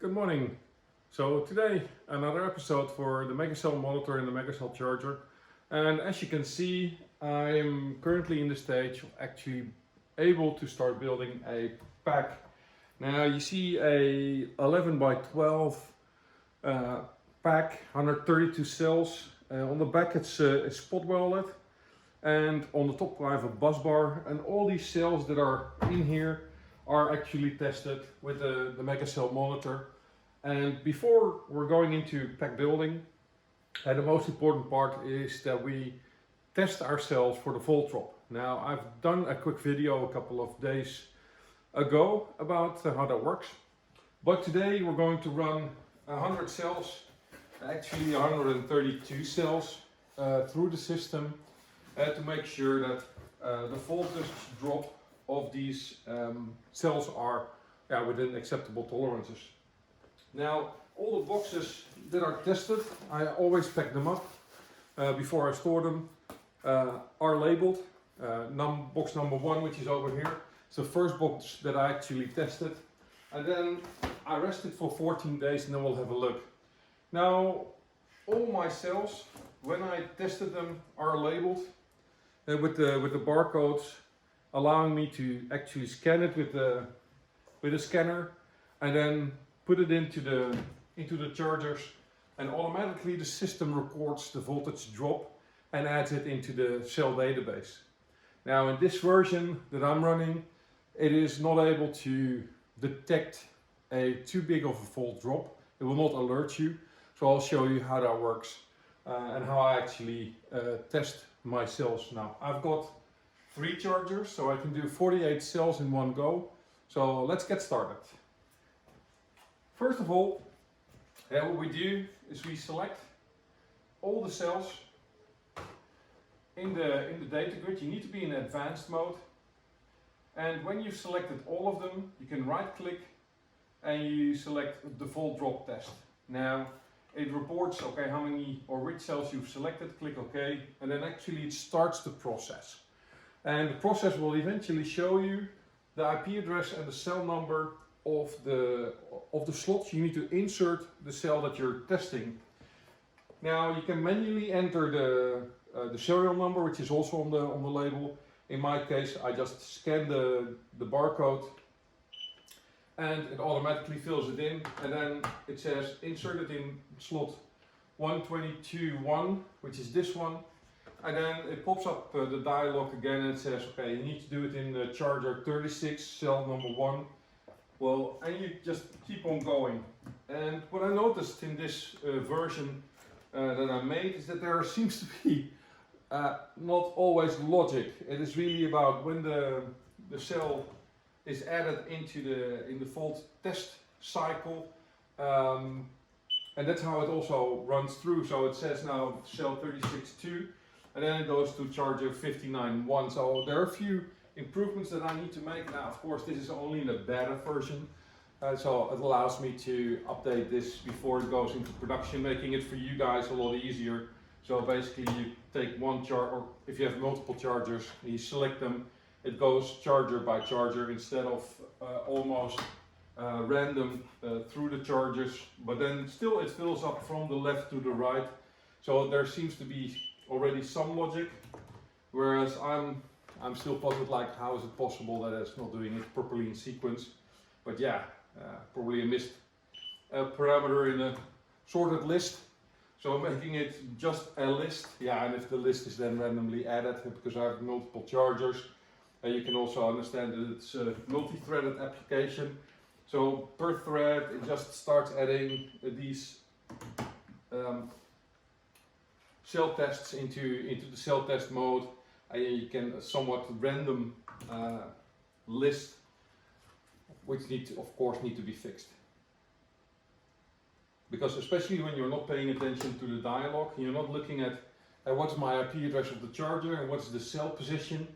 Good morning. So today another episode for the MegaCell monitor and the MegaCellCharger. And as you can see, I'm currently in the stage of actually able to start building a pack. Now you see a 11 by 12 pack, 132 cells. On the back it's spot welded, and on the top I have a bus bar, and all these cells that are in here are actually tested with the MegaCell monitor. And before we're going into pack building, the most important part is that we test our cells for the volt drop. Now I've done a quick video a couple of days ago about how that works, but today we're going to run 100 cells, actually 132 cells through the system to make sure that the voltage drop of these cells are within acceptable tolerances. Now, all the boxes that are tested, I always pack them up before I store them, are labeled. Box number 1, which is over here, it's the first box that I actually tested. And then I rest it for 14 days and then we'll have a look. Now, all my cells, when I tested them, are labeled with the barcodes, allowing me to actually scan it with a scanner and then put it into the chargers, and automatically the system records the voltage drop and adds it into the cell database. Now in this version that I'm running, it is not able to detect a too big of a volt drop. It will not alert you. So I'll show you how that works and how I actually test my cells. Now I've got 3 chargers, so I can do 48 cells in one go. So let's get started. First of all, what we do is we select all the cells in the data grid. You need to be in advanced mode, and when you've selected all of them, you can right click and you select the volt drop test. Now it reports how many or which cells you've selected. Click OK, and then actually it starts the process, and the process will eventually show you the IP address and the cell number of the slots you need to insert the cell that you're testing. Now you can manually enter the serial number, which is also on the label. In my case, I just scan the barcode and it automatically fills it in, and then it says insert it in slot 122.1, which is this one, and then it pops up the dialog again and it says okay, you need to do it in the charger 36, cell number 1. Well, and you just keep on going. And what I noticed in this version that I made is that there seems to be not always logic. It is really about when the cell is added into the volt test cycle, and that's how it also runs through. So it says now cell 36.2, and then it goes to charger 59.1. So there are a few improvements that I need to make. Now, of course, this is only in the beta version, so it allows me to update this before it goes into production, making it for you guys a lot easier. So basically, you take one charger, or if you have multiple chargers, you select them. It goes charger by charger instead of almost random through the chargers. But then still, it fills up from the left to the right. So there seems to be already some logic, whereas I'm still puzzled, like how is it possible that it's not doing it properly in sequence. But yeah, probably a missed parameter in a sorted list. So making it just a list, and if the list is then randomly added, because I have multiple chargers, you can also understand that it's a multi-threaded application. So per thread, it just starts adding these cell tests into the cell test mode. And you can somewhat random list, which of course need to be fixed. Because especially when you're not paying attention to the dialog, you're not looking at what's my IP address of the charger and what's the cell position.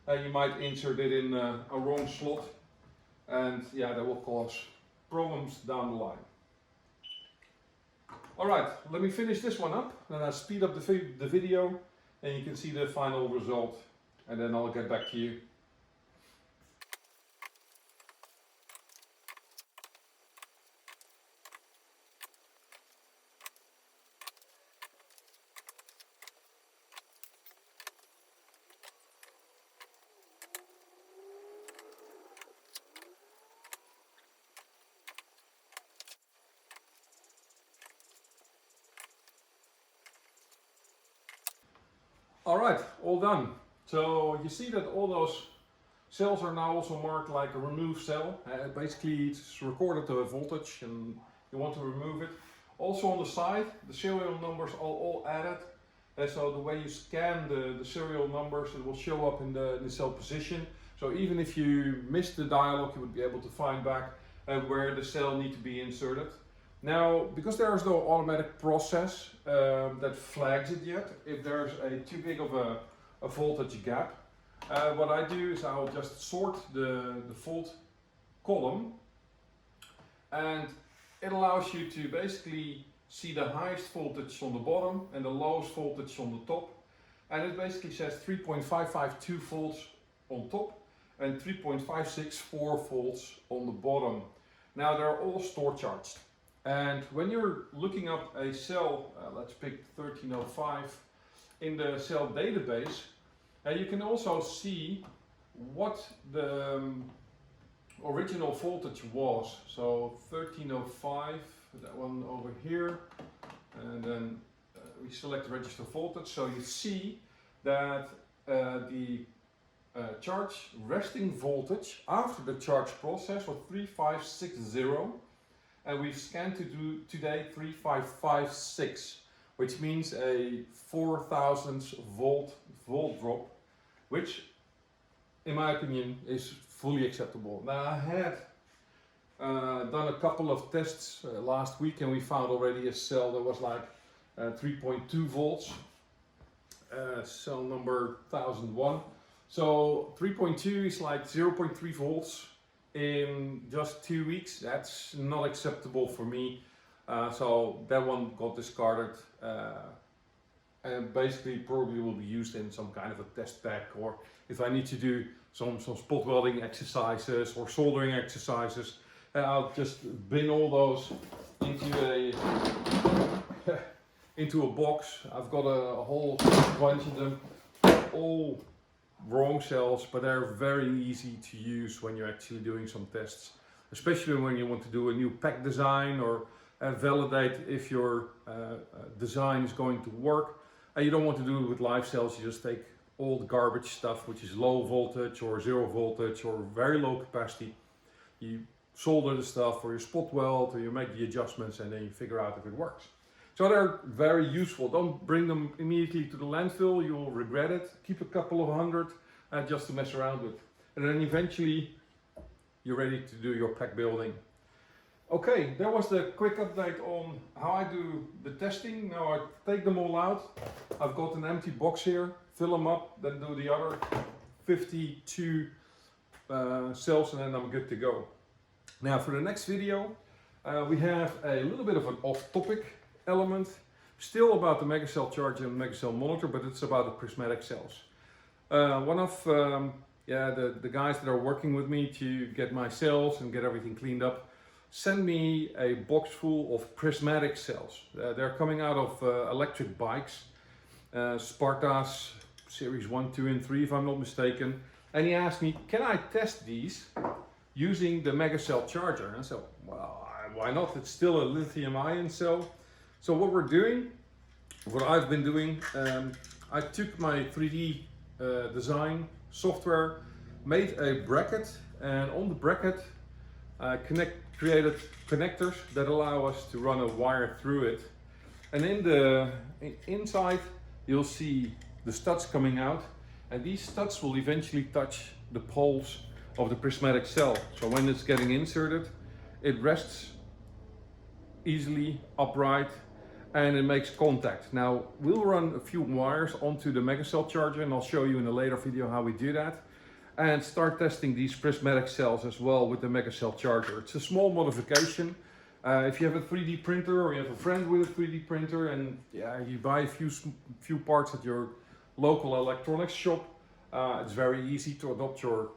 You might insert it in a wrong slot, and that will cause problems down the line. Alright, let me finish this one up, then I'll speed up the video and you can see the final result, and then I'll get back to you. Alright, all done. So you see that all those cells are now also marked like a remove cell. Basically it's recorded the voltage and you want to remove it. Also on the side, the serial numbers are all added. So the way you scan the serial numbers, it will show up in the cell position. So even if you miss the dialog, you would be able to find back where the cell needs to be inserted. Now, because there is no automatic process that flags it yet, if there's too big of a voltage gap, what I do is I will just sort the fault column, and it allows you to basically see the highest voltage on the bottom and the lowest voltage on the top. And it basically says 3.552 volts on top and 3.564 volts on the bottom. Now they're all store charged. And when you're looking up a cell, let's pick 1305 in the cell database, you can also see what the original voltage was. So 1305, that one over here, and then we select register voltage. So you see that the charge resting voltage after the charge process was 3560, and we've scanned to do today 3556, which means a 4000 volt drop, which in my opinion is fully acceptable. Now I had done a couple of tests last week, and we found already a cell that was like 3.2 volts, cell number 1001. So 3.2 is like 0.3 volts in just 2 weeks. That's not acceptable for me. So that one got discarded, and basically probably will be used in some kind of a test pack, or if I need to do some spot welding exercises or soldering exercises, I'll just bin all those into a box. I've got a whole bunch of them, all wrong cells, but they're very easy to use when you're actually doing some tests, especially when you want to do a new pack design or validate if your design is going to work. You don't want to do it with live cells. You just take old garbage stuff, which is low voltage or zero voltage or very low capacity. You solder the stuff, or you spot weld, or you make the adjustments, and then you figure out if it works. So they're very useful. Don't bring them immediately to the landfill, you'll regret it. Keep a couple of hundred just to mess around with. And then eventually you're ready to do your pack building. Okay, that was the quick update on how I do the testing. Now I take them all out. I've got an empty box here, fill them up, then do the other 52 cells, and then I'm good to go. Now for the next video, we have a little bit of an off-topic element, still about the MegaCellCharger and MegaCell monitor, but it's about the prismatic cells. One of the guys that are working with me to get my cells and get everything cleaned up sent me a box full of prismatic cells. They're coming out of electric bikes, Spartas series 1, 2 and 3 if I'm not mistaken, and he asked me, can I test these using the MegaCellCharger? And so, well, why not? It's still a lithium-ion cell. So what I've been doing, I took my 3D design software, made a bracket, and on the bracket created connectors that allow us to run a wire through it. And in the inside you'll see the studs coming out, and these studs will eventually touch the poles of the prismatic cell. So when it's getting inserted, it rests easily upright and it makes contact. Now we'll run a few wires onto the MegaCellCharger, and I'll show you in a later video how we do that, and start testing these prismatic cells as well with the MegaCellCharger. It's a small modification. If you have a 3D printer, or you have a friend with a 3D printer, and you buy a few parts at your local electronics shop, it's very easy to adopt your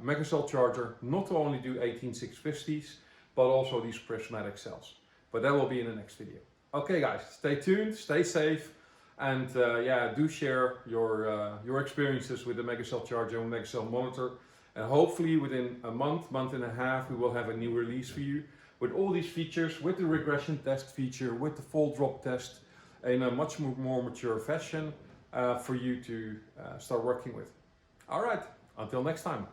MegaCellCharger, not to only do 18650s, but also these prismatic cells. But that will be in the next video. Okay guys, stay tuned, stay safe, and do share your experiences with the MegaCellCharger and MegaCell monitor. And hopefully within a month and a half, we will have a new release for you with all these features, with the regression test feature, with the fault drop test in a much more mature fashion. for you to start working with. All right, until next time.